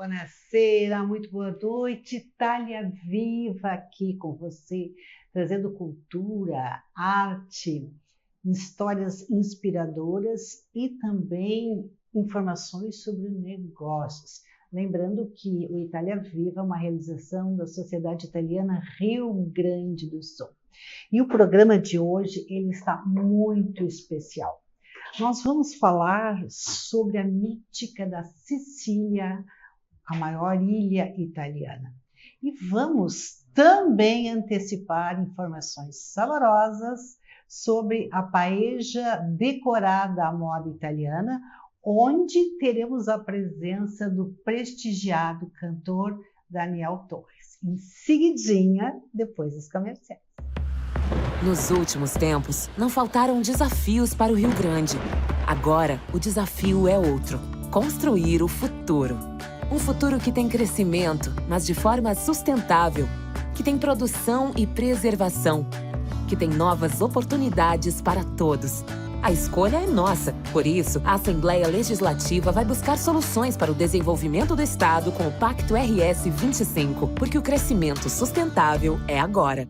Buonasera, muito boa noite. Itália Viva aqui com você, trazendo cultura, arte, histórias inspiradoras e também informações sobre negócios. Lembrando que o Itália Viva é uma realização da Sociedade Italiana Rio Grande do Sul. E o programa de hoje ele está muito especial. Nós vamos falar sobre a mítica da Sicília, a maior ilha italiana. E vamos também antecipar informações saborosas sobre a paella decorada à moda italiana, onde teremos a presença do prestigiado cantor Daniel Torres. Em seguidinha, depois dos comerciais. Nos últimos tempos, não faltaram desafios para o Rio Grande. Agora, o desafio é outro: construir o futuro. Um futuro que tem crescimento, mas de forma sustentável, que tem produção e preservação, que tem novas oportunidades para todos. A escolha é nossa. Por isso, a Assembleia Legislativa vai buscar soluções para o desenvolvimento do Estado com o Pacto RS 25, porque o crescimento sustentável é agora.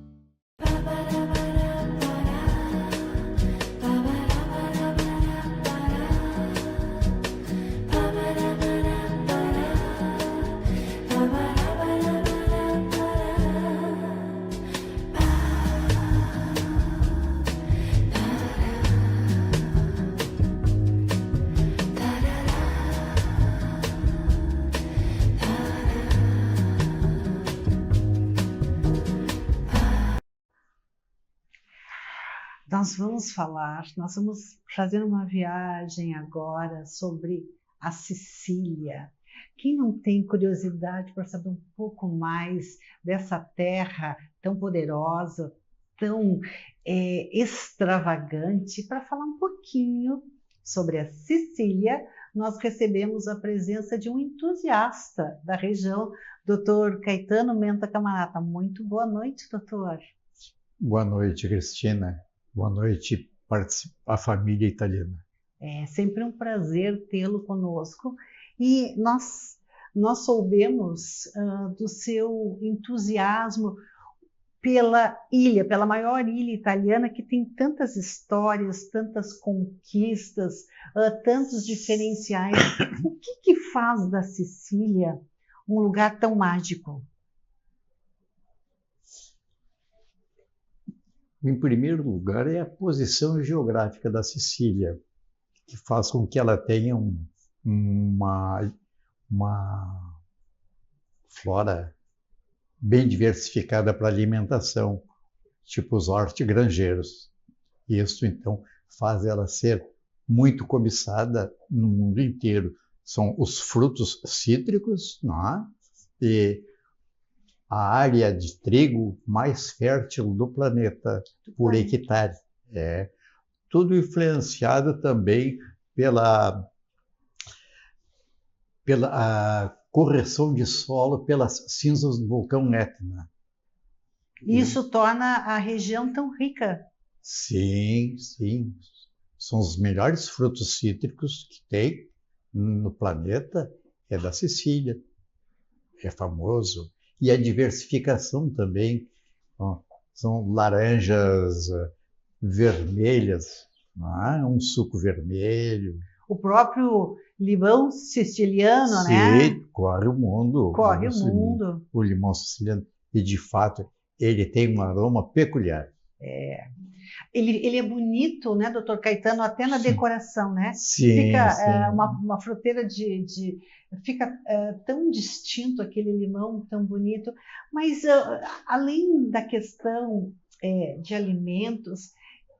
Nós vamos fazer uma viagem agora sobre a Sicília. Quem não tem curiosidade para saber um pouco mais dessa terra tão poderosa, tão extravagante, para falar um pouquinho sobre a Sicília, nós recebemos a presença de um entusiasta da região, Dr. Caetano Menta Camarata. Muito boa noite, doutor. Boa noite, Cristina. Boa noite a família italiana. É sempre um prazer tê-lo conosco. E nós soubemos do seu entusiasmo pela ilha, pela maior ilha italiana, que tem tantas histórias, tantas conquistas, tantos diferenciais. O que faz da Sicília um lugar tão mágico? Em primeiro lugar, é a posição geográfica da Sicília, que faz com que ela tenha uma flora bem diversificada para alimentação, tipo os hortigranjeiros. Isso, então, faz ela ser muito cobiçada no mundo inteiro. São os frutos cítricos, não é? E a área de trigo mais fértil do planeta por hectare. Tudo influenciado também pela correção de solo pelas cinzas do vulcão Etna. Isso torna a região tão rica. Sim, sim. São os melhores frutos cítricos que tem no planeta, é da Sicília. É famoso. E a diversificação também, são laranjas vermelhas, um suco vermelho. O próprio limão siciliano, né? Sim, corre o mundo. Corre o mundo. O limão siciliano. E, de fato, ele tem um aroma peculiar. Ele é bonito, né, doutor Caetano, até na decoração, né? Sim, fica sim. Uma fruteira fica tão distinto aquele limão, tão bonito. Mas, além da questão de alimentos,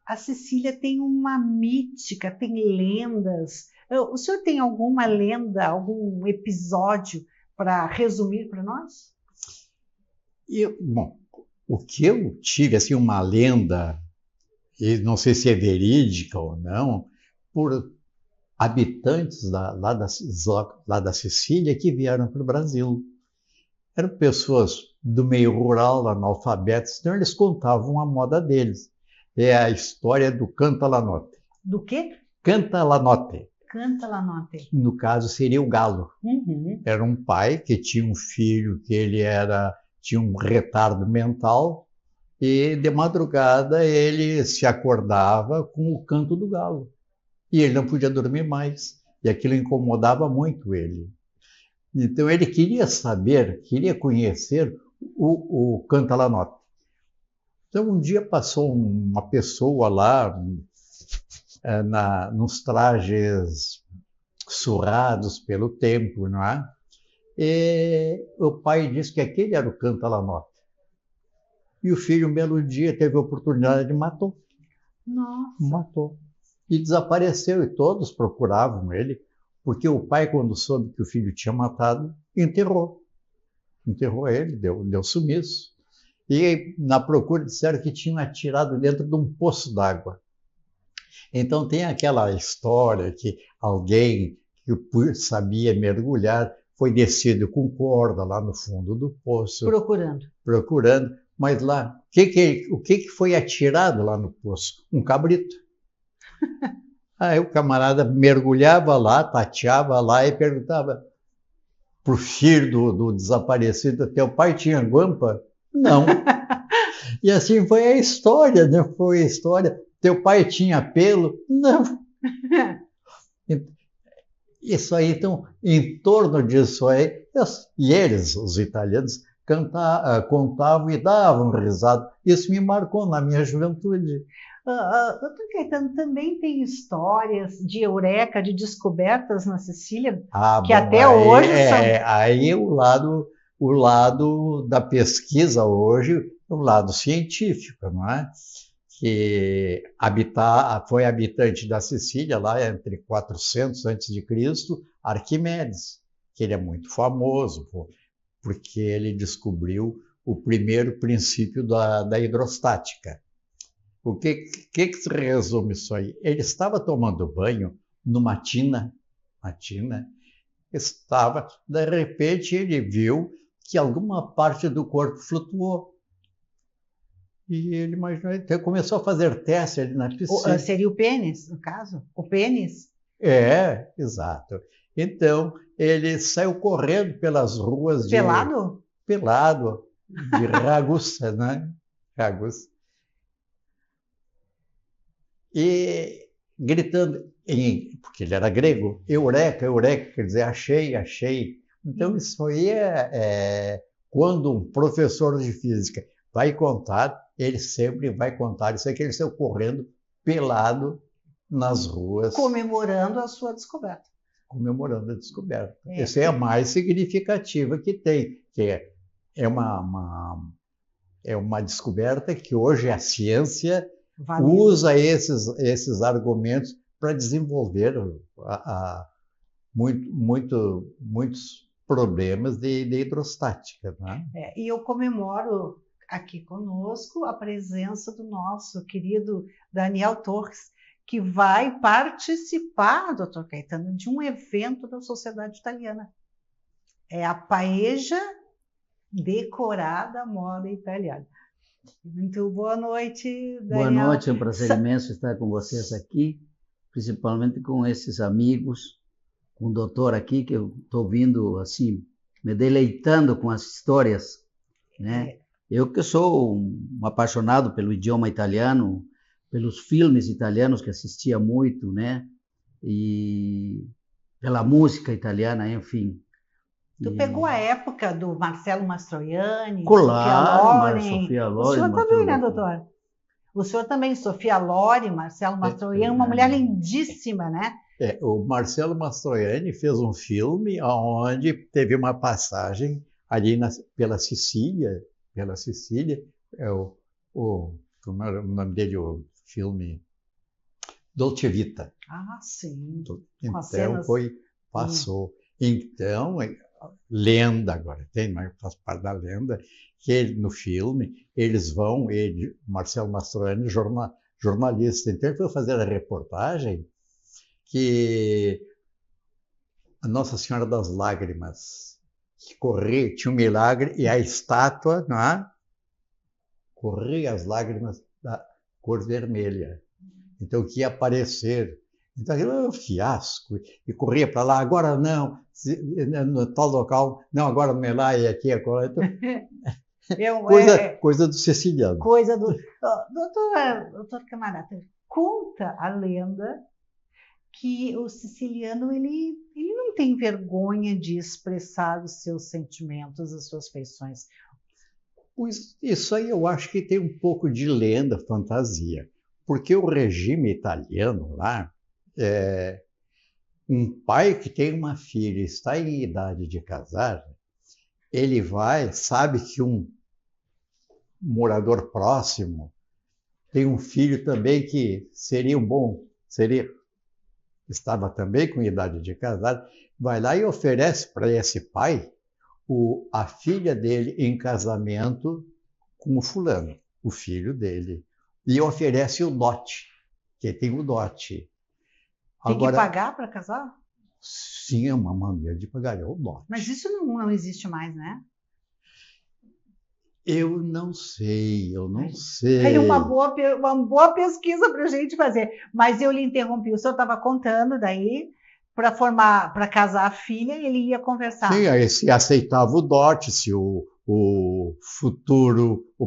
a Sicília tem uma mítica, tem lendas. O senhor tem alguma lenda, algum episódio para resumir para nós? Bom, o que eu tive, assim, uma lenda, e não sei se é verídica ou não, por habitantes lá da Sicília que vieram para o Brasil. Eram pessoas do meio rural, analfabetos, então eles contavam a moda deles. É a história do Canta la Notte. Do quê? Canta la Notte. canta La Notte? No caso, seria o galo. Uhum. Era um pai que tinha um filho que tinha um retardo mental e de madrugada ele se acordava com o canto do galo. E ele não podia dormir mais. E aquilo incomodava muito ele. Então ele queria saber, queria conhecer o Canta La Notte. Então um dia passou uma pessoa lá, nos trajes surrados pelo tempo, não é? E o pai disse que aquele era o Canta La Notte. E o filho, um belo dia, teve a oportunidade de matou. Nossa. Matou. E desapareceu, e todos procuravam ele, porque o pai, quando soube que o filho tinha matado, enterrou. Enterrou ele, deu sumiço. E na procura disseram que tinham atirado dentro de um poço d'água. Então tem aquela história que alguém que sabia mergulhar foi descido com corda lá no fundo do poço. Procurando. Mas lá, o que foi atirado lá no poço? Um cabrito. Aí o camarada mergulhava lá, tateava lá e perguntava para o filho do desaparecido: teu pai tinha guampa? Não. E assim foi a história, né? Foi a história. Teu pai tinha pelo? Não. Isso aí, então, em torno disso aí, e eles, os italianos, contavam e davam risada. Isso me marcou na minha juventude. Doutor Caetano, também tem histórias de eureka, de descobertas na Sicília, que até hoje são... Aí o lado da pesquisa hoje, o lado científico, não é? Que foi habitante da Sicília lá entre 400 a.C., Arquimedes, que ele é muito famoso, porque ele descobriu o primeiro princípio da hidrostática. O que se resume isso aí? Ele estava tomando banho numa tina, de repente ele viu que alguma parte do corpo flutuou. E ele imaginou, então começou a fazer teste ali na piscina. Seria o pênis, no caso? O pênis? É, exato. Então, ele saiu correndo pelas ruas Pelado? Pelado, de Ragusa, né? Ragusa. E gritando, porque ele era grego, eureka, eureka, quer dizer, achei, achei. Então, isso aí quando um professor de física vai contar, ele sempre vai contar isso aí, que ele saiu correndo pelado nas ruas. Comemorando a sua descoberta. Comemorando a descoberta. Essa é a mais significativa que tem, que é uma descoberta que hoje a ciência usa esses argumentos para desenvolver muitos problemas de hidrostática. Né? E eu comemoro aqui conosco a presença do nosso querido Daniel Torres, que vai participar, doutor Caetano, de um evento da Sociedade Italiana. É a Paeja Decorada Moda Italiana. Muito boa noite, Daniel. Boa noite, é um prazer imenso estar com vocês aqui, principalmente com esses amigos, com o doutor aqui, que eu estou vindo, assim, me deleitando com as histórias, né? Eu que sou um apaixonado pelo idioma italiano, pelos filmes italianos que assistia muito, né? E pela música italiana, enfim. Tu pegou a época do Marcello Mastroianni, claro, Sofia Loren. O senhor também, né, doutor? O senhor também, Sofia Loren, Marcello Mastroianni, uma mulher lindíssima, né? O Marcello Mastroianni fez um filme onde teve uma passagem ali pela Sicília, como era o nome dele, o filme Dolce Vita. Ah, sim. Então passou. Então, lenda agora, faz parte da lenda, que no filme Marcello Mastroianni, jornalista, então ele foi fazer a reportagem que a Nossa Senhora das Lágrimas, que corria, tinha um milagre, e a estátua, não é? Corria as lágrimas da cor vermelha. Então, que ia aparecer Então aquilo era um fiasco, e corria para lá, agora não, no tal local, não, agora não é lá, e aqui, agora. Então, coisa do siciliano. Coisa do... Doutor Camarata, conta a lenda que o siciliano ele não tem vergonha de expressar os seus sentimentos, as suas feições. Isso aí eu acho que tem um pouco de lenda, fantasia, porque o regime italiano lá, um pai que tem uma filha e está em idade de casar, ele sabe que um morador próximo tem um filho também que estava também com idade de casar, vai lá e oferece para esse pai a filha dele em casamento com o fulano, o filho dele, e oferece o dote, que tem o dote. Tem que pagar para casar? Sim, é uma maneira de pagar, é o dote. Mas isso não existe mais, né? Eu não sei. Tem uma boa pesquisa para a gente fazer. Mas eu lhe interrompi. O senhor estava contando daí, para casar a filha, ele ia conversar. Sim, aí se aceitava o dote, se o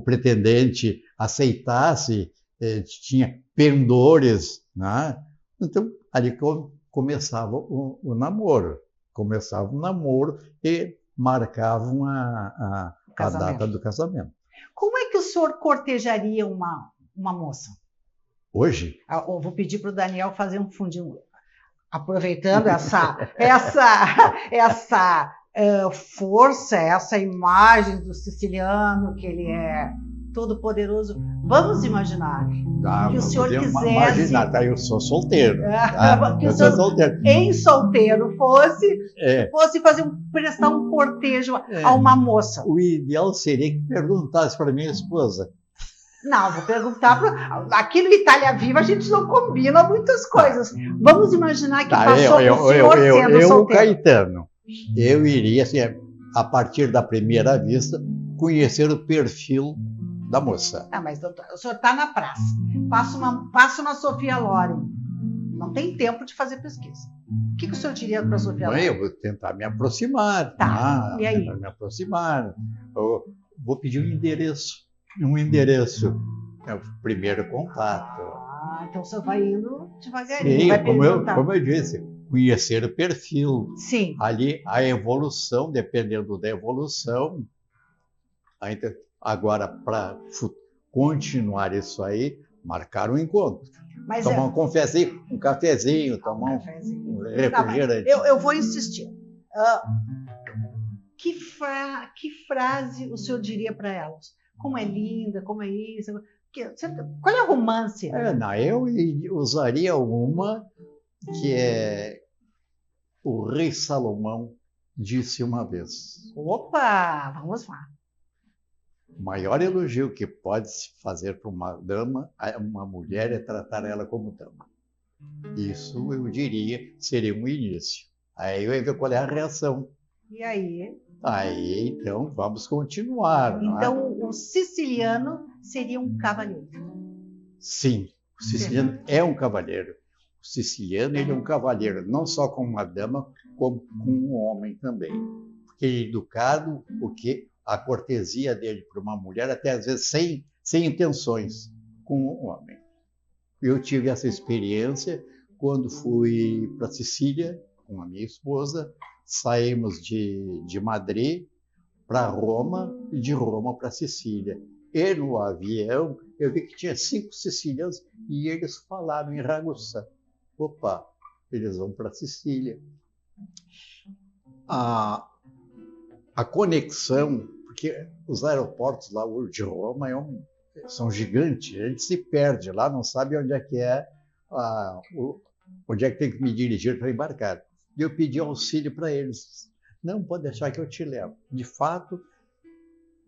pretendente aceitasse, tinha pendores, né? Então, ali começava o namoro. Começava o namoro e marcavam a data do casamento. Como é que o senhor cortejaria uma moça? Hoje? Eu vou pedir para o Daniel fazer um fundinho. Aproveitando essa força, essa imagem do siciliano, que ele é todo poderoso. Vamos imaginar que o senhor quisesse... Imaginar, tá? Eu sou solteiro. Que o senhor, em solteiro, fosse prestar um cortejo a uma moça. O ideal seria que perguntasse para minha esposa. Não, vou perguntar aqui no Itália Viva a gente não combina muitas coisas. Vamos imaginar que passou o senhor sendo solteiro. Eu, Caetano, eu iria, assim, a partir da primeira vista, conhecer o perfil da moça. Mas doutor, o senhor está na praça, passo na Sofia Loren, não tem tempo de fazer pesquisa. O que o senhor diria para a Sofia Loren? Eu vou tentar me aproximar. Tá, e aí? Tentar me aproximar. Eu vou pedir um endereço. É o primeiro contato. Então o senhor vai indo devagarinho. Sim, vai como eu disse, conhecer o perfil. Sim. Ali a evolução, dependendo da evolução. Agora, para continuar isso aí, marcar um encontro. Tomar um cafezinho, tomar um refrigerante. Eu vou insistir. Que frase o senhor diria para elas? Como é linda, como é isso? Qual é o romance? Eu usaria uma que é o rei Salomão disse uma vez. Opa, vamos lá. O maior elogio que pode se fazer para uma dama, uma mulher, é tratar ela como dama. Isso, eu diria, seria um início. Aí eu ia ver qual é a reação. E aí? Aí, então, vamos continuar. Então, o siciliano seria um cavalheiro. Sim, o siciliano é um cavalheiro. O siciliano, ele é um cavalheiro, não só com uma dama, como com um homem também. Porque ele é educado, porque a cortesia dele para uma mulher, até às vezes sem intenções, com um homem. Eu tive essa experiência quando fui para Sicília com a minha esposa. Saímos de Madrid para Roma e de Roma para Sicília. E no avião eu vi que tinha 5 sicilianos e eles falaram em Ragusa. Opa, eles vão para Sicília. A conexão, porque os aeroportos lá de Roma são gigantes, a gente se perde lá, não sabe onde é que onde é que tem que me dirigir para embarcar. E eu pedi auxílio para eles. Não, pode deixar que eu te levo. De fato,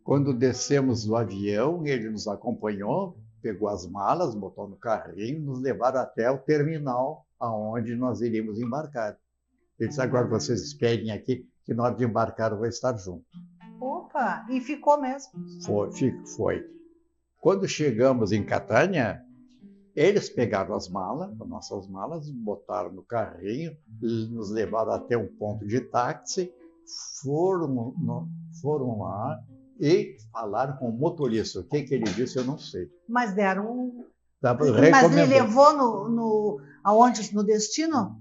quando descemos do avião, ele nos acompanhou, pegou as malas, botou no carrinho, nos levaram até o terminal aonde nós iríamos embarcar. Ele disse, agora vocês esperem aqui, que na hora de embarcar eu vou estar junto. Opa, e ficou mesmo? Foi. Quando chegamos em Catânia, Eles pegaram as nossas malas, botaram no carrinho, nos levaram até um ponto de táxi, foram lá e falaram com o motorista. O que ele disse, eu não sei. Mas deram um... Mas ele levou aonde? No destino?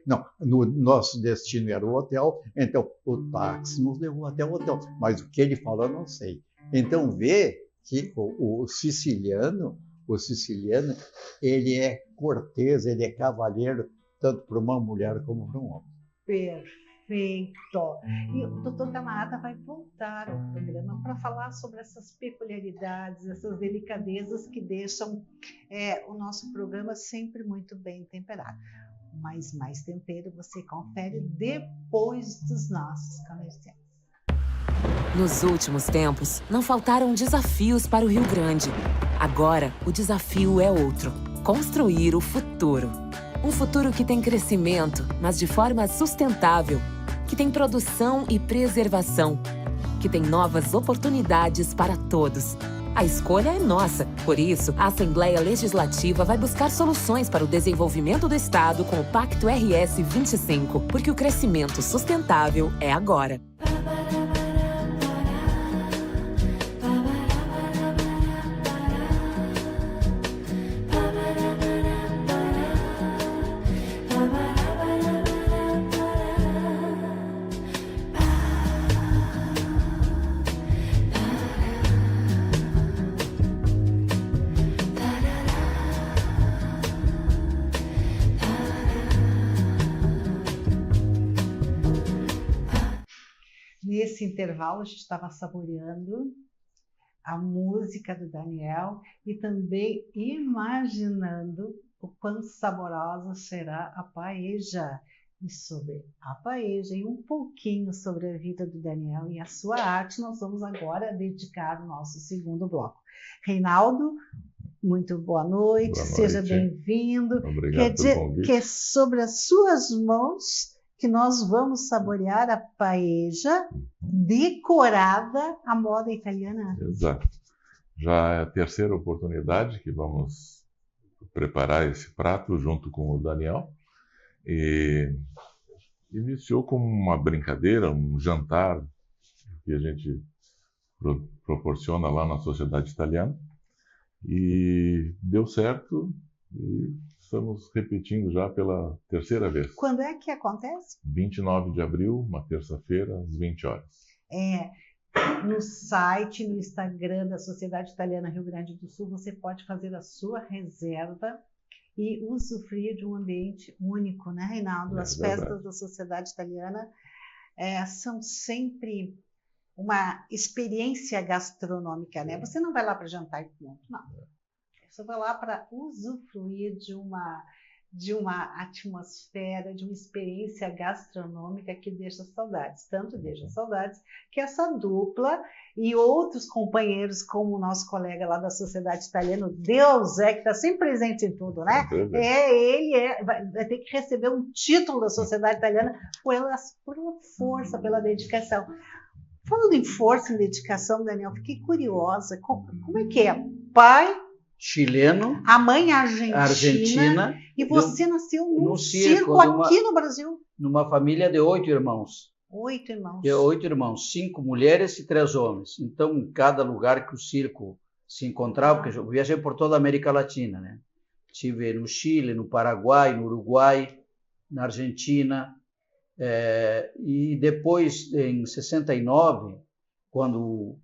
Não, no nosso destino era o hotel, então o táxi nos levou até o hotel. Mas o que ele falou, eu não sei. Então vê que o siciliano, ele é cortês, ele é cavalheiro, tanto para uma mulher como para um homem. Perfeito. E o doutor Camarata vai voltar ao programa para falar sobre essas peculiaridades, essas delicadezas que deixam o nosso programa sempre muito bem temperado. Mas mais tempero você confere depois dos nossos comerciais. Nos últimos tempos, não faltaram desafios para o Rio Grande. Agora, o desafio é outro: construir o futuro. Um futuro que tem crescimento, mas de forma sustentável, que tem produção e preservação, que tem novas oportunidades para todos. A escolha é nossa. Por isso, a Assembleia Legislativa vai buscar soluções para o desenvolvimento do Estado com o Pacto RS 25, porque o crescimento sustentável é agora. Nesse intervalo, a gente estava saboreando a música do Daniel e também imaginando o quão saborosa será a paella. E sobre a paella e um pouquinho sobre a vida do Daniel e a sua arte, nós vamos agora dedicar o nosso segundo bloco. Reinaldo, muito boa noite, seja bem-vindo. Obrigado Quer dizer pelo convite. que é sobre as suas mãos que nós vamos saborear a paella decorada à moda italiana. Exato. Já é a terceira oportunidade que vamos preparar esse prato junto com o Daniel. E iniciou como uma brincadeira, um jantar que a gente proporciona lá na Sociedade Italiana. E deu certo e estamos repetindo já pela terceira vez. Quando é que acontece? 29 de abril, uma terça-feira, às 20 horas. No site, no Instagram da Sociedade Italiana Rio Grande do Sul, você pode fazer a sua reserva e usufruir de um ambiente único, né, Reinaldo? As festas da Sociedade Italiana são sempre uma experiência gastronômica, né? Você não vai lá para jantar e pronto, não. Você vai lá para usufruir de uma atmosfera, de uma experiência gastronômica que deixa saudades. Tanto deixa saudades que essa dupla e outros companheiros, como o nosso colega lá da Sociedade Italiana, Deus que está sempre presente em tudo, né? Ele vai ter que receber um título da Sociedade Italiana pela força, pela dedicação. Falando em força e dedicação, Daniel, fiquei curiosa. Como é que é? Pai chileno, a mãe argentina e você nasceu num circo aqui no Brasil? Numa família de 8 irmãos. 8 irmãos. 8 irmãos, 5 mulheres e 3 homens. Então, em cada lugar que o circo se encontrava, porque eu viajei por toda a América Latina, né? Estive no Chile, no Paraguai, no Uruguai, na Argentina. E depois, em 69, quando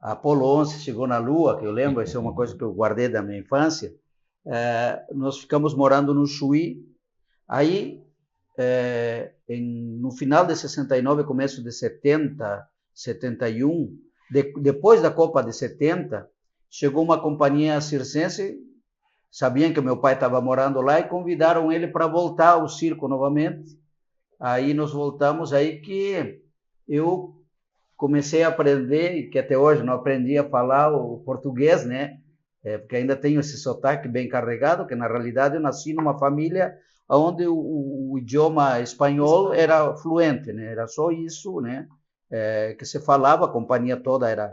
a Apolo 11 chegou na Lua, que eu lembro, isso é uma coisa que eu guardei da minha infância, nós ficamos morando no Chuí. Aí, no final de 69, começo de 70, 71, depois da Copa de 70, chegou uma companhia circense, sabiam que meu pai estava morando lá e convidaram ele para voltar ao circo novamente. Aí nós voltamos, aí que eu comecei a aprender, que até hoje não aprendi a falar o português, né? Porque ainda tenho esse sotaque bem carregado, que na realidade eu nasci numa família onde o idioma espanhol era fluente, né? Era só isso, né? Que se falava, a companhia toda era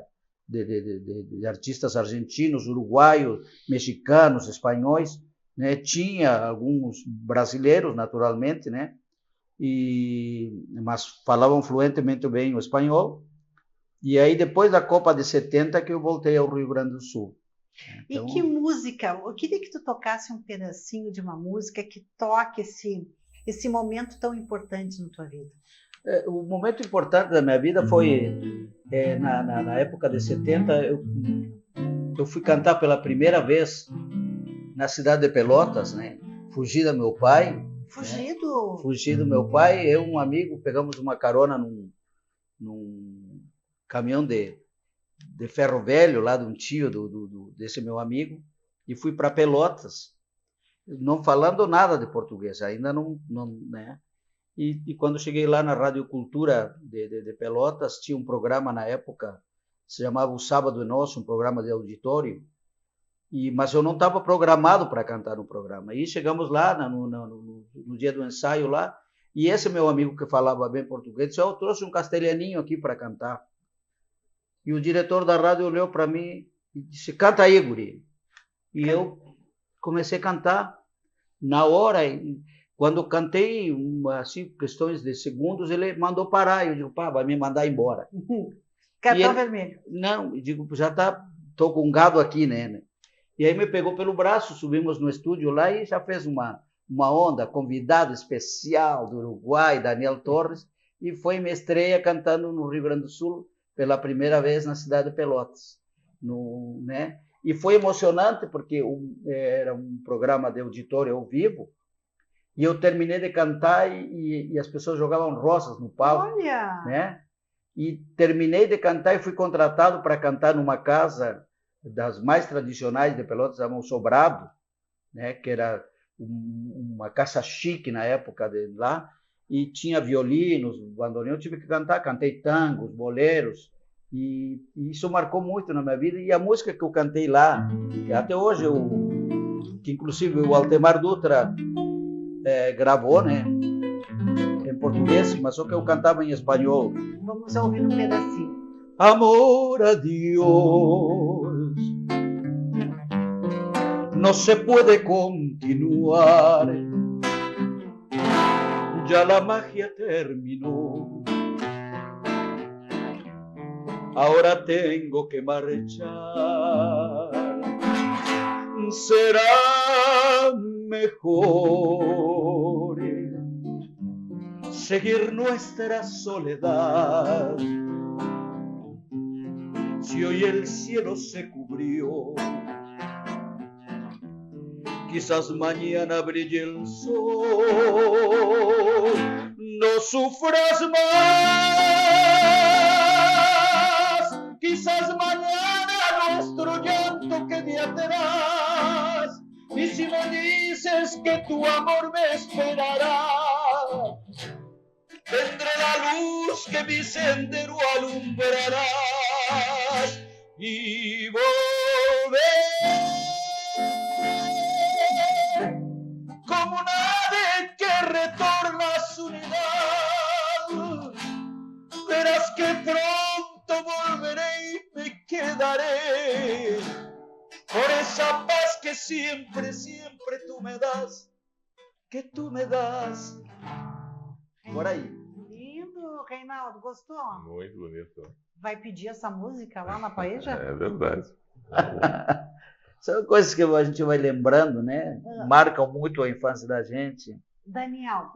de artistas argentinos, uruguaios, mexicanos, espanhóis, né? Tinha alguns brasileiros, naturalmente, né? Mas falavam fluentemente bem o espanhol. E aí, depois da Copa de 70, que eu voltei ao Rio Grande do Sul. Então... E que música? Eu queria que tu tocasse um pedacinho de uma música que toque esse momento tão importante na tua vida. O momento importante da minha vida foi, na época de 70, eu fui cantar pela primeira vez na cidade de Pelotas, né? Fugi do meu pai. Fugido? Né? Fugi do meu pai, eu e um amigo pegamos uma carona num caminhão de ferro velho lá de um tio desse meu amigo e fui para Pelotas, não falando nada de português, ainda não, né? E quando cheguei lá na Rádio Cultura de Pelotas, tinha um programa na época, se chamava O Sábado é Nosso, um programa de auditório, mas eu não estava programado para cantar no programa. E chegamos lá no dia do ensaio lá, e esse meu amigo que falava bem português disse: eu trouxe um castelhaninho aqui para cantar. E o diretor da rádio olhou para mim e disse: canta aí, guri. E eu comecei a cantar. Na hora, quando eu cantei, assim, questões de segundos, ele mandou parar. Eu digo: pá, vai me mandar embora. Cartão vermelho. Não, eu digo: já tô com um gado aqui, né? E aí me pegou pelo braço, subimos no estúdio lá e já fez uma onda, convidado especial do Uruguai, Daniel Torres, e foi minha estreia cantando no Rio Grande do Sul, pela primeira vez na cidade de Pelotas, né? E foi emocionante porque era um programa de auditório ao vivo e eu terminei de cantar e as pessoas jogavam rosas no palco. Olha! Né? E terminei de cantar e fui contratado para cantar numa casa das mais tradicionais de Pelotas, chamada Sobrado, né? Que era uma casa chique na época de lá. E tinha violinos, bandoneon, eu tive que cantar, cantei tangos, boleros, e isso marcou muito na minha vida. E a música que eu cantei lá, até hoje, que inclusive o Altemar Dutra gravou, né, em português, mas só que eu cantava em espanhol. Vamos ouvir um pedacinho. Amor a Dios, no se puede continuar. Ya la magia terminó, ahora tengo que marchar. Será mejor seguir nuestra soledad. Si hoy el cielo se cubrió, quizás mañana brille el sol. No sufras más, quizás mañana nuestro llanto quede atrás. Y si me dices que tu amor me esperará, tendré la luz que mi sendero alumbrarás y volveré como un ave que retorna a su nidal. Verás que pronto volveré y me quedaré por esa paz que siempre, siempre tú me das, que tú me das. Por aí. Lindo, Reinaldo, gostou? Muito bonito. Vai pedir essa música lá na Paeja? É verdade. São coisas que a gente vai lembrando, né? Marcam muito a infância da gente. Daniel,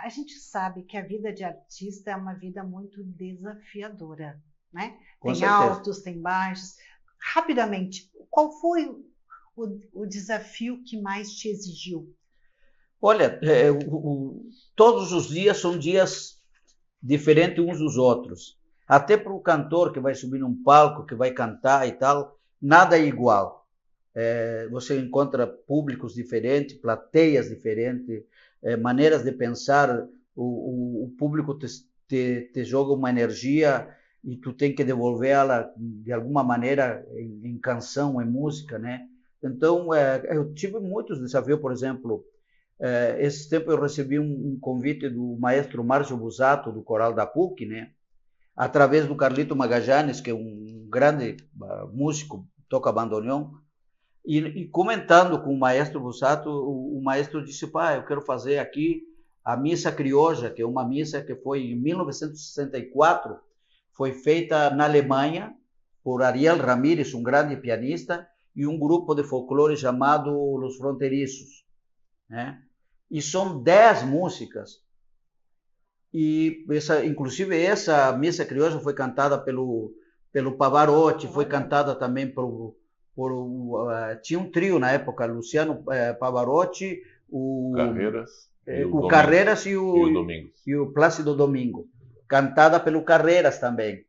a gente sabe que a vida de artista é uma vida muito desafiadora, né? Tem certeza. Altos, tem baixos. Rapidamente, qual foi o desafio que mais te exigiu? Olha, todos os dias são dias diferentes uns dos outros. Até para o cantor que vai subir num palco, que vai cantar e tal, nada é igual. Você encontra públicos diferentes, plateias diferentes, maneiras de pensar. O público te joga uma energia e tu tem que devolver ela de alguma maneira em canção, em música, né? Então, eu tive muitos desafios, por exemplo. Esse tempo eu recebi um convite do maestro Márcio Busato, do coral da PUC, né? através do Carlito Magallanes, que é um grande músico, toca bandoneon, e comentando com o maestro Bussato, o maestro disse, pai, eu quero fazer aqui a Missa Criolla, que é uma missa que foi em 1964, foi feita na Alemanha por Ariel Ramírez, um grande pianista, e um grupo de folclore chamado Los Fronteiriços, né? E são 10 músicas. E inclusive essa Missa Criolla foi cantada pelo Pavarotti, foi cantada também tinha um trio na época, Luciano Pavarotti, o Carreras e o Plácido Domingo, cantada pelo Carreras também,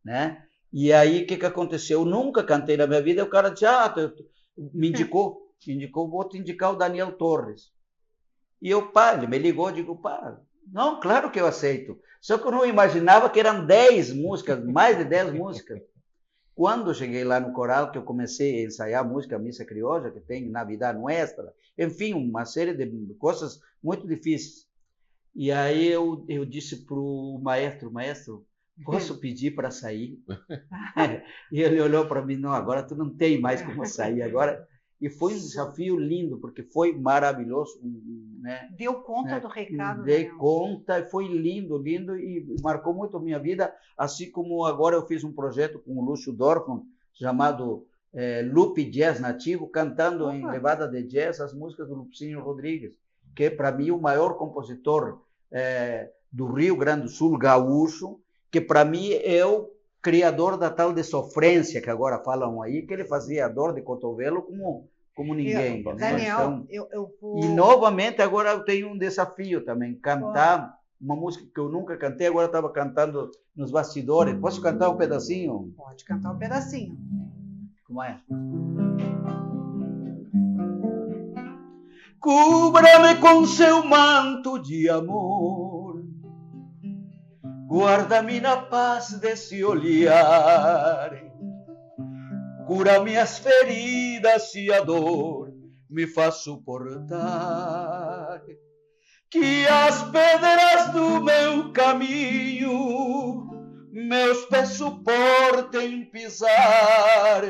né? E aí o que aconteceu? Eu nunca cantei na minha vida, o cara disse, me indicou, vou te indicar o Daniel Torres. E eu, ele me ligou, digo, não, claro que eu aceito. Só que eu não imaginava que eram 10 músicas, mais de 10 músicas. Quando eu cheguei lá no coral, que eu comecei a ensaiar a música Missa Criolla, que tem Navidad Nuestra, enfim, uma série de coisas muito difíceis. E aí eu disse para o maestro, posso pedir para sair? E ele olhou para mim, não, agora tu não tem mais como sair agora. E foi um desafio lindo, porque foi maravilhoso, né? Deu conta do recado. Dei conta, foi lindo e marcou muito a minha vida, assim como agora eu fiz um projeto com o Lúcio Dorfman, chamado Loop Jazz Nativo, cantando em levada de jazz as músicas do Lupicínio Rodrigues, que é para mim o maior compositor do Rio Grande do Sul, gaúcho, que para mim é o criador da tal de sofrência que agora falam aí, que ele fazia a dor de cotovelo como ninguém. Daniel, então, eu vou... E novamente agora eu tenho um desafio também, cantar uma música que eu nunca cantei, agora estava cantando nos bastidores. Posso cantar um pedacinho? Pode cantar um pedacinho. Como é? Cubra-me com seu manto de amor, guarda-me na paz desse olhar, cura minhas feridas e a dor me faz suportar. Que as pedras do meu caminho meus pés suportem pisar,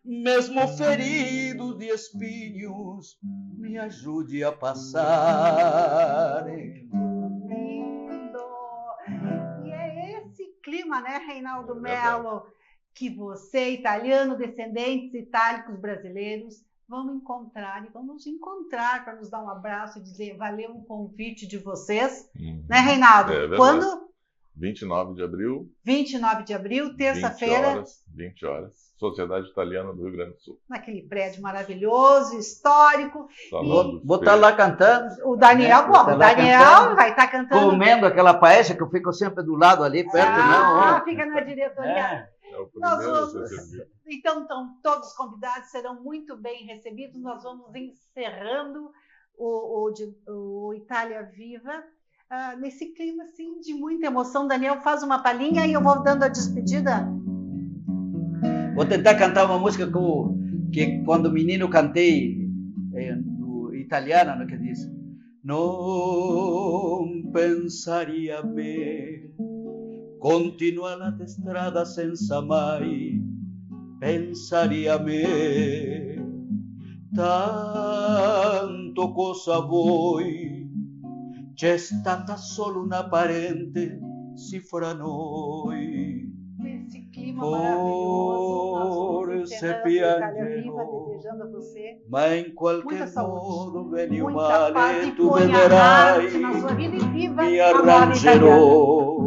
mesmo ferido de espinhos, me ajude a passar. Clima, né, Reinaldo Mello, que você, italiano, descendentes itálicos brasileiros, vamos nos encontrar para nos dar um abraço e dizer valeu o convite de vocês, né, Reinaldo? Quando? 29 de abril. 29 de abril, terça-feira. 20 horas. Sociedade Italiana do Rio Grande do Sul. Naquele prédio maravilhoso, histórico. Vou estar lá cantando. O Daniel, o Daniel vai estar cantando. Comendo aquela paella que eu fico sempre do lado ali, perto. Fica na diretoria. Então, todos os convidados serão muito bem recebidos. Nós vamos encerrando o Itália Viva nesse clima assim, de muita emoção. Daniel, faz uma palhinha e eu vou dando a despedida. Vou tentar cantar uma música que quando menino cantei no italiano, no que diz: non pensaria me continua la strada senza mai pensaria me tanto cosa vuoi, c'è stata solo una parente sì fra noi. Esse clima maravilhoso, se piangerò, desejando a você ma in qualche muita modo bene o muita paz male e tu ponha vedrai, arte na sua vida e viva mi a moda italiana. arrangerò